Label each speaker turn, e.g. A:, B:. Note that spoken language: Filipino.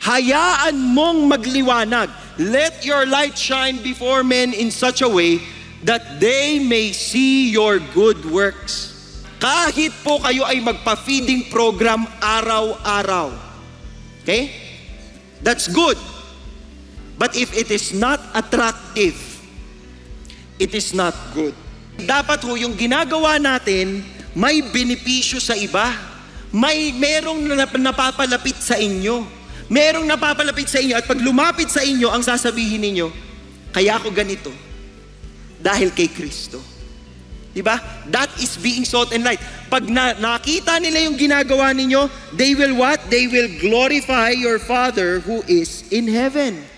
A: Hayaan mong magliwanag. Let your light shine before men in such a way that they may see your good works. Kahit po kayo ay magpa-feeding program araw-araw. Okay? That's good. But if it is not attractive, it is not good. Dapat ho yung ginagawa natin may benepisyo sa iba. Merong napapalapit sa inyo. Merong napapalapit sa inyo at pag lumapit sa inyo, ang sasabihin ninyo, kaya ako ganito. Dahil kay Kristo. Diba? That is being salt and light. Pag nakita nila yung ginagawa ninyo, they will what? They will glorify your Father who is in heaven.